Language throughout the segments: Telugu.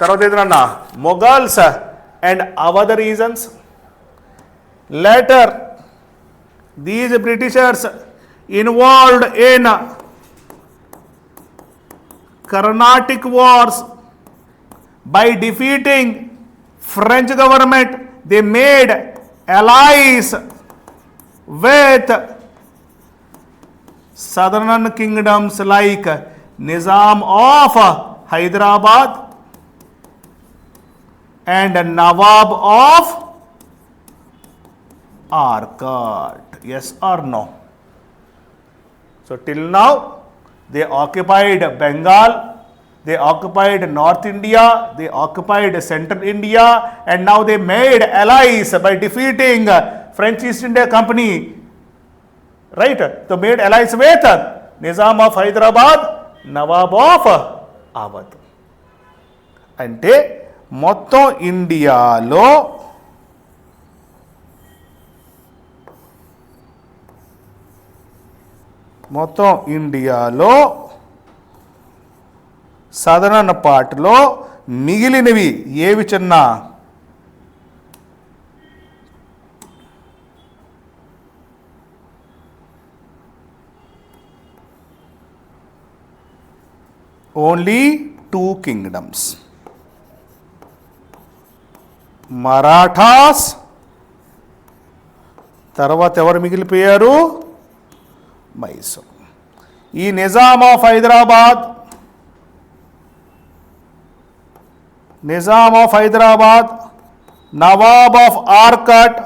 తర్వాత ఏదన్నా Mughals and other reasons. Later these Britishers involved in Carnatic wars by defeating French government. They made allies with southern kingdoms like Nizam of Hyderabad and Nawab of Arcot. Yes or no? So till now they occupied Bengal, they occupied North India, they occupied Central India, and now they made allies by defeating French East India Company. Right? So made allies with Nizam of Hyderabad, Nawab of Awadh. అంటే మొత్తం ఇండియాలో సదరన్ పార్ట్లో మిగిలినవి ఏవి చిన్న? Only 2 kingdoms. మరాఠాస్, తర్వాత ఎవరు మిగిలిపోయారు? మైసూర్. ఈ Nizam of Hyderabad, Nawab of Arcot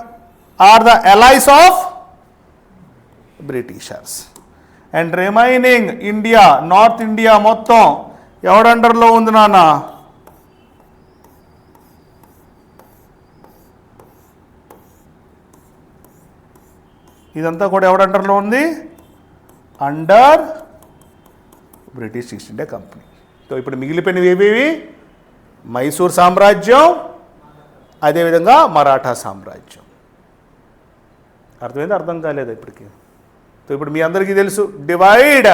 are the allies of Britishers. And remaining India, north India మొత్తం ఎవరి అండర్లో ఉంది నాన్న? ఇదంతా కూడా ఎవరి అండర్లో ఉంది? Under British east India company. So ఇప్పుడు మిగిలిపోయినవి ఏవేవి? మైసూర్ సామ్రాజ్యం, అదేవిధంగా మరాఠా సామ్రాజ్యం. అర్థమైంది? అర్థం కాలేదు ఇప్పటికి. సో ఇప్పుడు మీ అందరికీ తెలుసు, divide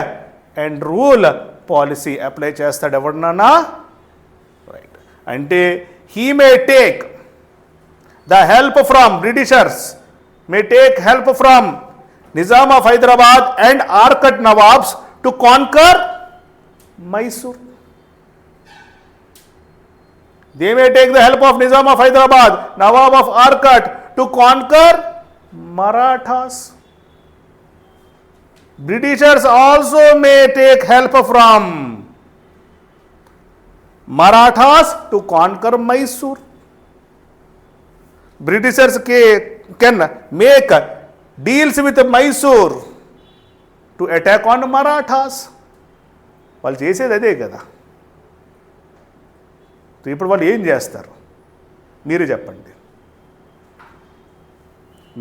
and rule policy apply చేస్తాడు ఎవడన్నా? రైట్. అంటే he may take the help from Britishers, may take help from Nizam of Hyderabad and Arcot Nawabs to conquer Mysore. They may take the help of Nizam of Hyderabad, Nawab of Arcot to conquer Marathas. Britishers also may take help from Marathas to conquer Mysore. Britishers can make deals with Mysore to attack on Marathas. వాళ్ళు చేసేది అదే కదా. ఇప్పుడు వాళ్ళు ఏం చేస్తారు మీరే చెప్పండి.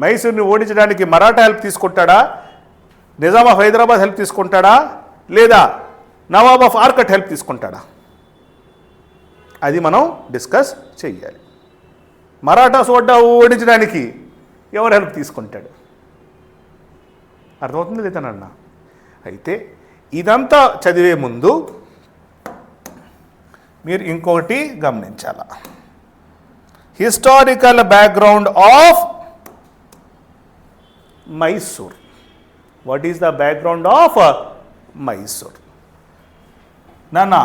మైసూర్ని ఓడించడానికి మరాఠా హెల్ప్ తీసుకుంటాడా? నిజాం ఆఫ్ హైదరాబాద్ హెల్ప్ తీసుకుంటాడా? లేదా నవాబ్ ఆఫ్ ఆర్కట్ హెల్ప్ తీసుకుంటాడా? అది మనం డిస్కస్ చెయ్యాలి. మరాఠాస్ ఓడించడానికి ఎవరు హెల్ప్ తీసుకుంటాడు? అర్థమవుతుంది లేదనన్న? అయితే ఇదంతా చదివే ముందు మీరు ఇంకొకటి గమనించాల. Historical background of Mysore. What is the background of Mysore? నాన్న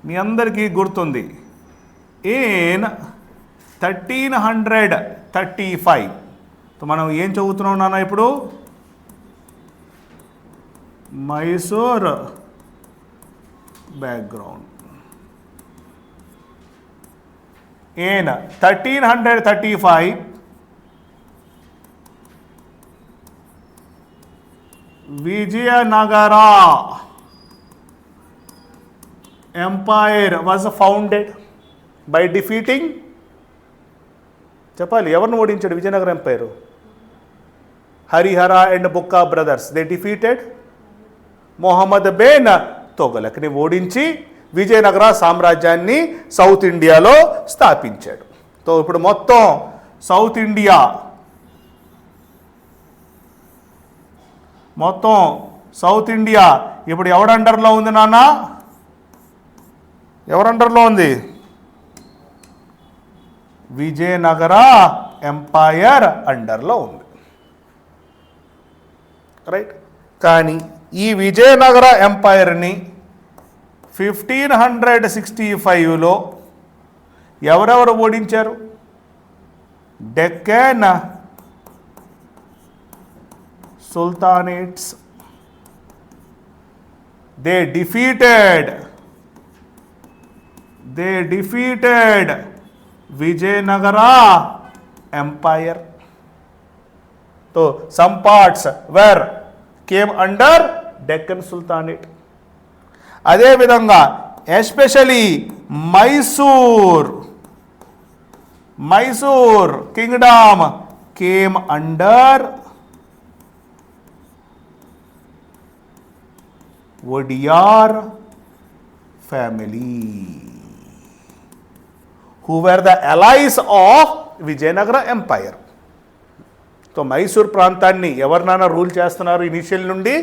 మీ అందరికీ గుర్తుంది, ఇన్ 1335 మనం ఏం చదువుతున్నాం నాన్న ఇప్పుడు? Mysore background. In 1335 Vijayanagara empire was founded by defeating, చెప్పాలి ఎవరిని ఓడించాడు Vijayanagara empire? Harihara and Bukka brothers. They defeated Muhammad bin తొగలక్ని ఓడించి విజయనగర సామ్రాజ్యాన్ని సౌత్ ఇండియాలో స్థాపించాడు. సో ఇప్పుడు మొత్తం సౌత్ ఇండియా, ఇప్పుడు ఎవరి అండర్లో ఉంది నాన్న? ఎవరి అండర్లో ఉంది? విజయనగర ఎంపైర్ అండర్లో ఉంది. రైట్. కానీ ఈ విజయనగర ఎంపైర్ని 1565లో ఎవరెవరు ఓడించారు? Deccan sultanates. They defeated Vijayanagara empire. So some parts were came under Deccan Sultanate. అదే విధంగా especially Mysore kingdom came under Wodeyar family, who were the allies of Vijayanagara empire. So Mysore ప్రాంతాన్ని ఎవరినైనా రూల్ చేస్తున్నారు ఇనిషియల్ నుండి?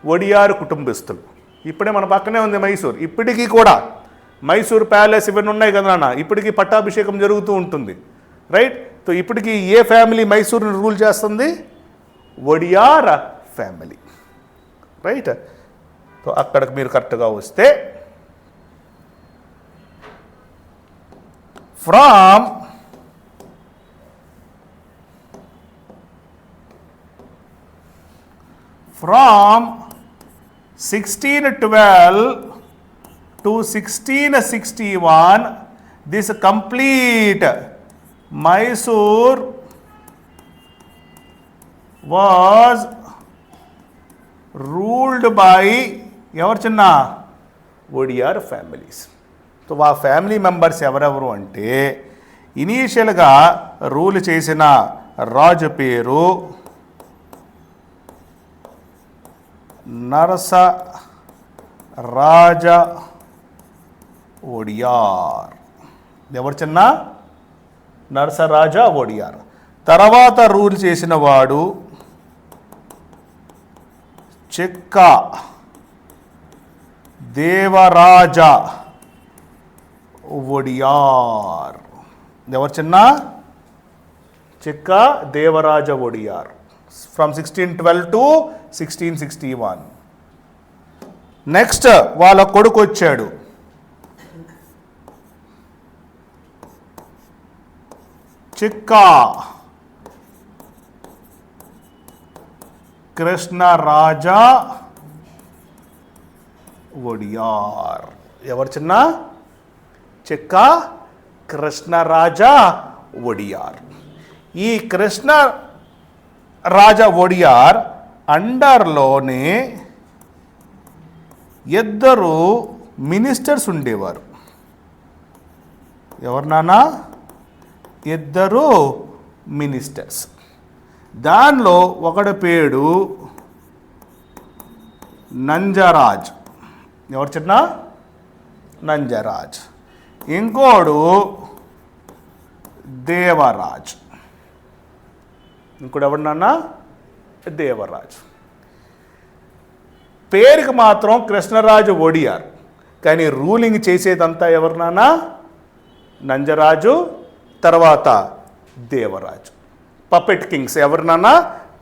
ఒడియార్ కుటుంబస్తులు. ఇప్పుడే మన పక్కనే ఉంది మైసూర్. ఇప్పటికీ కూడా మైసూర్ ప్యాలెస్ ఇవన్నీ ఉన్నాయి కదా నాన్న, ఇప్పటికీ పట్టాభిషేకం జరుగుతూ ఉంటుంది. రైట్. సో ఇప్పటికీ ఏ ఫ్యామిలీ మైసూర్ని రూల్ చేస్తుంది? ఒడియార్ ఫ్యామిలీ. రైట్. సో అక్కడికి మీరు కరెక్ట్గా వస్తే from from 1612 to 1661, this complete Mysore was ruled by ఎవరు చిన్న? ఒడియార్ ఫ్యామిలీస్. సో ఆ ఫ్యామిలీ మెంబర్స్ ఎవరెవరు అంటే ఇనీషియల్గా రూల్ చేసిన రాజు పేరు నరసరాజ ఒడియార్. ఎవరు చిన్న? నరసరాజ ఒడియార్. తర్వాత రూల్ చేసిన వాడు చెక్క దేవరాజ ఒడియార్. ఎవరు చిన్న? Chikka Devaraja Wodeyar. From 1612 to 1661. Next వాళ్ళ కొడుకు వచ్చాడు చిక్కా కృష్ణరాజ ఒడియార్. ఎవరు చిన్న? చెక్కా కృష్ణరాజ ఒడియార్. ఈ కృష్ణ రాజా ఒడియార్ అండర్లోనే ఇద్దరు మినిస్టర్స్ ఉండేవారు. ఎవరు నాన్న? ఇద్దరు మినిస్టర్స్. దానిలో ఒకడి పేరు నంజరాజ్. ఎవరు చిన్న? నంజరాజ్. ఇంకోడు దేవరాజ్. ఇంకోటి ఎవరు నాన్న? దేవరాజ్. పేరుకి మాత్రం కృష్ణరాజు ఒడియార్, కానీ రూలింగ్ చేసేదంతా ఎవరు నాన్న? నంజరాజు, తర్వాత దేవరాజు. పపెట్ కింగ్స్ ఎవరు నాన్న?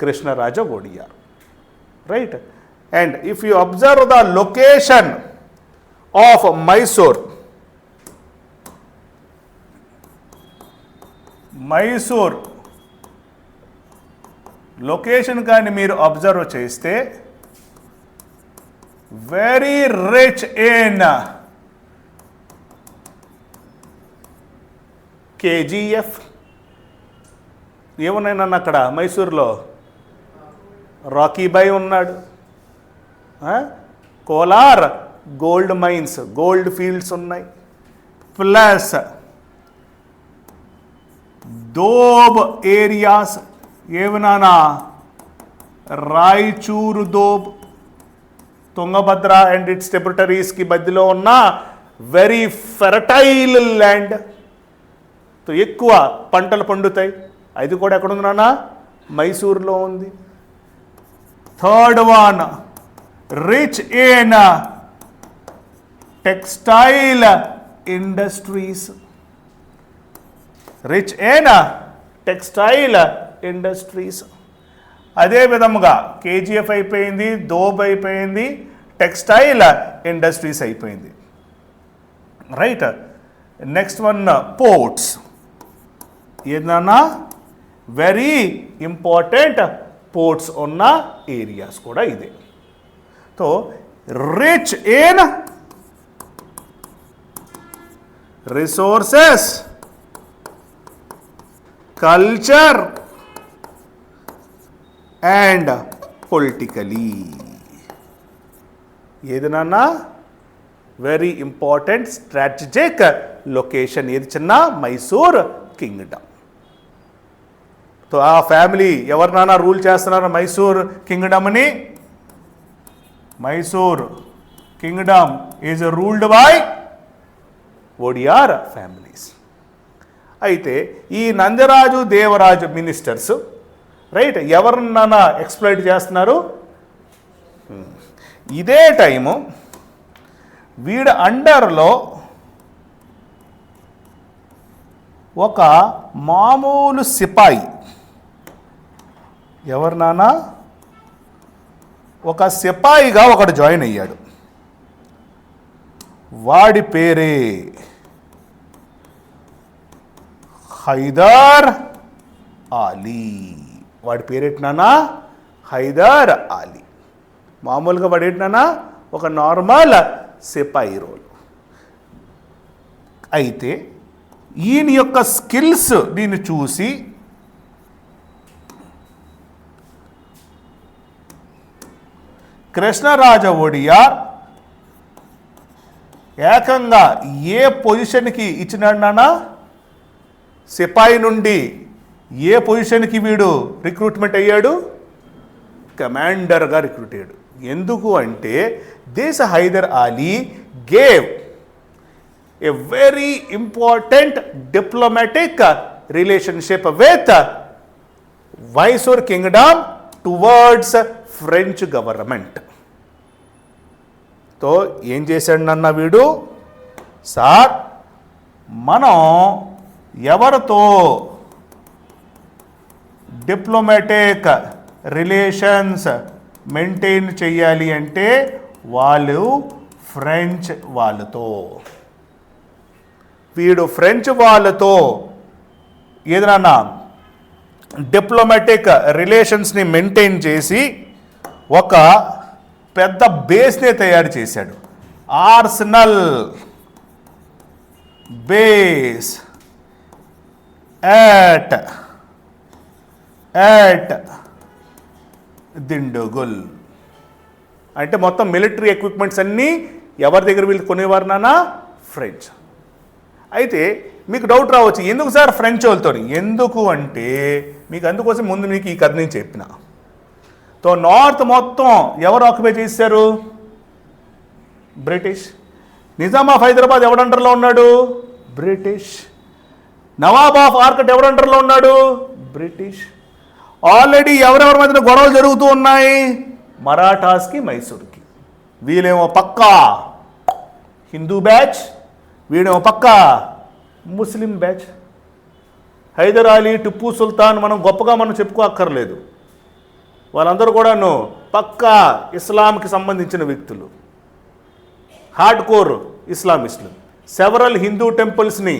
Krishnaraja Wodeyar. Right. And if you observe the location of Mysore location కానీ మీరు అబ్జర్వ్ చేస్తే వెరీ రిచ్ ఇన్ కేజీఎఫ్. ఏమున్నాయి నన్ను అక్కడ మైసూర్లో? రాకీబాయ్ ఉన్నాడు. Kolar gold mines, gold fields ఉన్నాయి. Plus doab areas. ఏమన్నా? రాయచూరు దోబ్, తుంగభద్ర అండ్ ఇట్స్ ట్రిబ్యూటరీస్కి మధ్యలో ఉన్న వెరీ ఫెర్టైల్ ల్యాండ్. ఎక్కువ పంటలు పండుతాయి. అది కూడా ఎక్కడుంది నాన్న? మైసూర్లో ఉంది. Third one, rich in textile industries. Rich in textile industries. అదే విధముగా కేజీఎఫ్ అయిపోయింది, దోబ్ అయిపోయింది, టెక్స్టైల్ ఇండస్ట్రీస్ అయిపోయింది. రైట్. Next one ports. ఏదన్నా వెరీ ఇంపార్టెంట్ పోర్ట్స్ ఉన్న ఏరియాస్ కూడా ఇదే. So rich in resources, culture and politically. ఏదన్నా వెరీ ఇంపార్టెంట్ స్ట్రాటజిక్ లొకేషన్. ఏది చిన్న మైసూర్ కింగ్డమ్. సో ఆ ఫ్యామిలీ ఎవరినైనా రూల్ చేస్తున్నారు మైసూర్ కింగ్డమ్ని. Mysore kingdom is ruled by Wodeyar families. అయితే ఈ నందరాజు దేవరాజు మినిస్టర్స్ రైట్ ఎవరినైనా ఎక్స్ప్లాయిట్ చేస్తున్నారు. ఇదే టైము వీడి అండర్లో ఒక మామూలు సిపాయి, ఎవరినానా ఒక సిపాయిగా ఒకడు జాయిన్ అయ్యాడు. వాడి పేరే హైదర్ అలీ. వాడి పేరేంటినానా హైదర్ అలీ. మామూలుగా వాడు ఏంటినానా ఒక నార్మల్ సిపాయి రోల్. అయితే ఈయన యొక్క స్కిల్స్ దీన్ని చూసి కృష్ణరాజ ఒడియార్ ఏకంగా ఏ పొజిషన్కి ఇచ్చినాడు నాన్న, సిపాయి నుండి ఏ పొజిషన్కి వీడు రిక్రూట్మెంట్ అయ్యాడు, కమాండర్గా రిక్రూట్ అయ్యాడు. ఎందుకు అంటే this Hyder Ali gave a very important diplomatic relationship with Mysore kingdom towards French government. తో ఏం చేశాడు నన్న వీడు, సార్ మనం ఎవరితో డిప్లొమాటిక్ రిలేషన్స్ మెయింటైన్ చేయాలి అంటే వాళ్ళు ఫ్రెంచ్ వాళ్ళతో. వీడు ఫ్రెంచ్ వాళ్ళతో ఏదైనా డిప్లొమాటిక్ రిలేషన్స్ని మెయింటైన్ చేసి ఒక పెద్ద బేస్నే తయారు చేశాడు. Arsenal base at దిండుగుల్. అంటే మొత్తం మిలిటరీ ఎక్విప్మెంట్స్ అన్నీ ఎవరి దగ్గర వీళ్ళు కొనేవారు నాన్న, ఫ్రెంచ్. అయితే మీకు డౌట్ రావచ్చు, ఎందుకు సార్ ఫ్రెంచ్ వాళ్ళతో? ఎందుకు అంటే మీకు అందుకోసం ముందు మీకు ఈ కథ నేను చెప్పిన. తో నార్త్ మొత్తం ఎవరు ఆక్యుపై చేశారు? బ్రిటిష్. నిజాం ఆఫ్ హైదరాబాద్ ఎవరి అండర్లో ఉన్నాడు? బ్రిటిష్. నవాబ్ ఆఫ్ ఆర్కట్ ఎవరి అండర్లో ఉన్నాడు? బ్రిటిష్. ఆల్రెడీ ఎవరెవరి మధ్యన గొడవలు జరుగుతూ ఉన్నాయి? మరాఠాస్కి మైసూర్కి. వీళ్ళేమో పక్కా హిందూ బ్యాచ్, వీడేమో పక్కా ముస్లిం బ్యాచ్. హైదర్ అలీ, టిప్పు సుల్తాన్ మనం గొప్పగా మనం చెప్పుకోక్కర్లేదు. వాళ్ళందరూ కూడాను పక్కా ఇస్లాంకి సంబంధించిన వ్యక్తులు, హార్డ్ కోర్ ఇస్లామిస్టులు. సెవరల్ హిందూ టెంపుల్స్ని,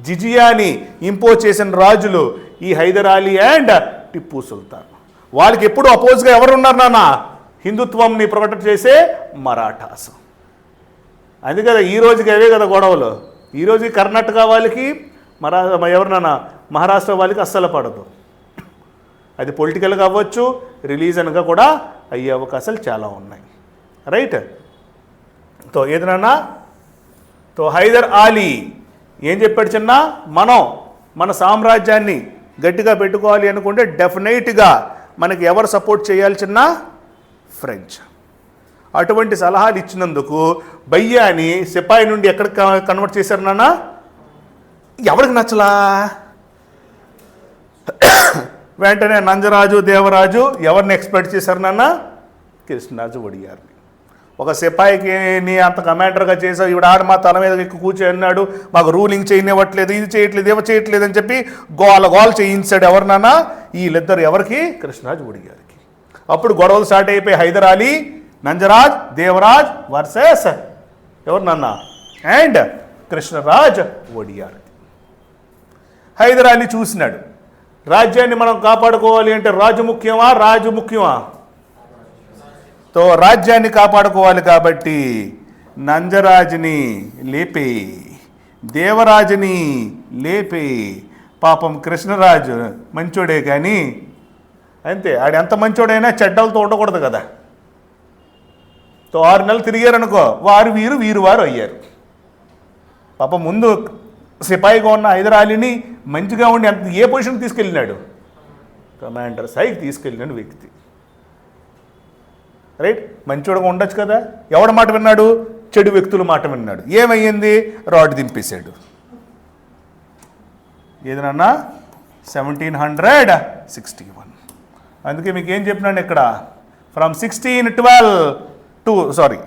జిజియాని ఇంపోజ్ చేసిన రాజులు ఈ హైదర్ అలీ అండ్ టిప్పు సుల్తాన్. వాళ్ళకి ఎప్పుడు అపోజ్గా ఎవరున్నారు నాన్న? హిందుత్వంని ప్రొటెక్ట్ చేసే మరాఠాస్. అది కదా ఈ రోజుకి అవే కదా గొడవలు. ఈరోజు కర్ణాటక వాళ్ళకి ఎవరినన్నా మహారాష్ట్ర వాళ్ళకి అస్సలు పడదు. అది పొలిటికల్గా అవ్వచ్చు, రిలీజన్గా కూడా అయ్యే అవకాశాలు చాలా ఉన్నాయి. రైట్. తో ఏదన్నా తో హైదర్ అలీ ఏం చెప్పాడు చిన్న, మనం మన సామ్రాజ్యాన్ని గట్టిగా పెట్టుకోవాలి అనుకుంటే డెఫినెట్గా మనకి ఎవరు సపోర్ట్ చేయాలి చిన్న? ఫ్రెంచ్. అటువంటి సలహాలు ఇచ్చినందుకు భయ్యాని సిపాయి నుండి ఎక్కడికి కన్వర్ట్ చేశారు నాన్న? ఎవరికి నచ్చలా? వెంటనే నంజరాజు దేవరాజు ఎవరిని ఎక్స్పెక్ట్ చేశారు నాన్న? కృష్ణరాజు ఒడియార్ని. ఒక సిపాయికి నీ అంత కమాండర్గా చేసావు, ఈవిడ ఆడ మా తల మీద ఎక్కువ కూర్చొన్నాడు, మాకు రూలింగ్ చేయనివ్వట్లేదు, ఇది చేయట్లేదు, ఏమో చేయట్లేదు అని చెప్పి గోల చేయించాడు. ఎవరినానా? వీళ్ళిద్దరు ఎవరికి? కృష్ణరాజు ఒడియార్కి. అప్పుడు గొడవలు స్టార్ట్ అయిపోయి హైదర్ అలీ, నంజరాజ్, దేవరాజ్ వర్సెస్ ఎవరినన్నా అండ్ కృష్ణరాజ్ ఒడియార్. హైదర్ అలీ చూసినాడు, రాజ్యాన్ని మనం కాపాడుకోవాలి అంటే రాజు ముఖ్యమా, రాజు ముఖ్యమా? తో రాజ్యాన్ని కాపాడుకోవాలి కాబట్టి నంజరాజుని లేపే, దేవరాజుని లేపే. పాపం కృష్ణరాజు మంచోడే కానీ అంతే, ఆడు ఎంత మంచోడైనా చెడ్డలతో ఉండకూడదు కదా. తో 6 నెలలు తిరిగారనుకో, వారు వీరు వీరు వారు అయ్యారు. పాపం ముందు సిపాయిగా ఉన్న హైదర్ అలీని మంచిగా ఉండి ఎంత ఏ పొజిషన్కి తీసుకెళ్ళినాడు? కమాండర్ స్థాయికి తీసుకెళ్ళిన వ్యక్తి. రైట్, మంచోడుగా ఉండొచ్చు కదా. ఎవడ మాట విన్నాడు? చెడు వ్యక్తుల మాట విన్నాడు. ఏమయ్యింది? రాడ్ దింపేశాడు. ఏదన్నా 1761. అందుకే మీకు ఏం చెప్పినాను ఇక్కడ, ఫ్రమ్ 1612 టు సారీ,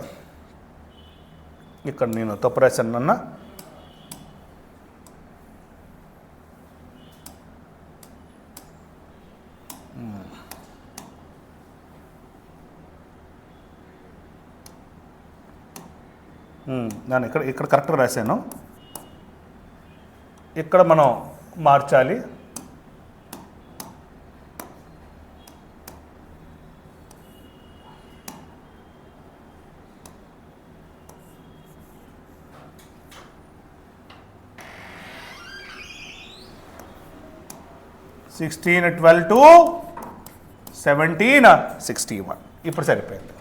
ఇక్కడ నేను తప్పు రాశాను అన్న. నేను ఇక్కడ కరెక్ట్గా రాశాను, ఇక్కడ మనం మార్చాలి. > 1612 to 1761 ఇప్పుడు సరిపోయింది.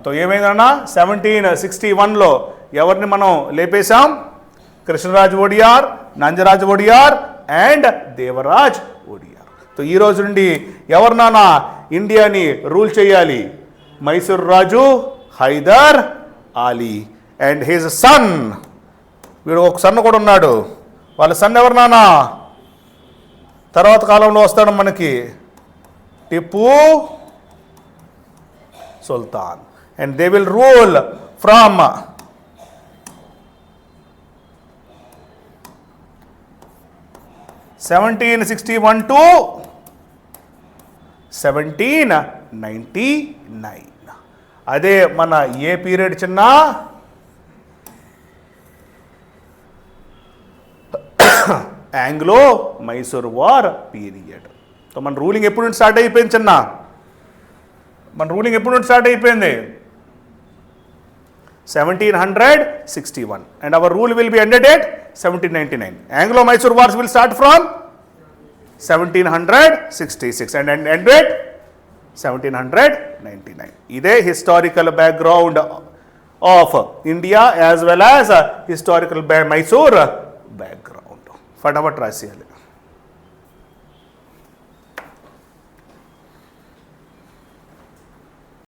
తో ఏమైందన్నా 1761లో ఎవరిని మనం లేపేశాం? కృష్ణరాజు ఒడియార్, నంజరాజు ఒడియార్ అండ్ దేవరాజ్ ఒడియార్. తో ఈ రోజు నుండి ఎవరినానా ఇండియాని రూల్ చేయాలి? మైసూర్ రాజు Hyder Ali and his son. వీడు ఒక సన్ కూడా ఉన్నాడు. వాళ్ళ సన్ ఎవరినానా తర్వాత కాలంలో వస్తాడు మనకి? Tipu Sultan. And they will rule from 1761 to 1799. అదే మన ఏ పీరియడ్ చిన్న? Anglo Mysore war period. So మన రూలింగ్ ఎప్పుడు నుండి స్టార్ట్ అయిపోయింది చిన్న? మన రూలింగ్ ఎప్పుడు నుండి స్టార్ట్ అయిపోయింది? 1761. And our rule will be ended at 1799. Anglo-Mysore wars will start from 1766 and end at 1799. ఇదే historical background of India as well as historical Mysore background. ఫటాఫట్ రాసేయాలి.